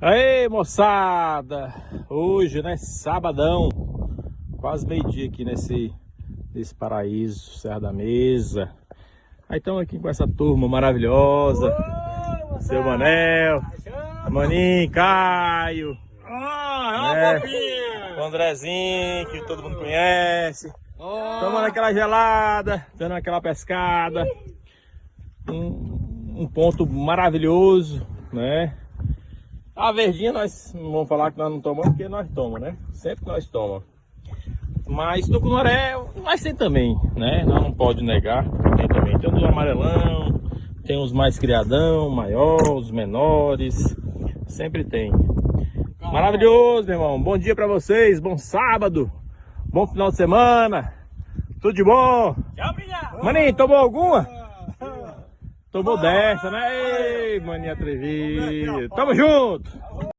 Aí, moçada, hoje, né, sabadão, quase meio-dia aqui nesse paraíso, Serra da Mesa. Aí estamos aqui com essa turma maravilhosa. Oi, seu Manel, Maninho, Caio, o Andrezinho, que todo mundo conhece. Tomando aquela gelada, dando aquela pescada. Um ponto maravilhoso, né? A verdinha nós não vamos falar que nós não tomamos, porque nós tomamos, né? Sempre nós tomamos. Mas tucunaré nós tem também, né? Nós não pode negar, tem também. Tem uns amarelão, tem uns mais criadão, maiores, menores. Sempre tem. Maravilhoso, meu irmão. Bom dia pra vocês, bom sábado, bom final de semana. Tudo de bom? Tchau, obrigado. Maninho, tomou alguma? Tomou dessa, né? Ei, maninho atrevido. Tamo junto!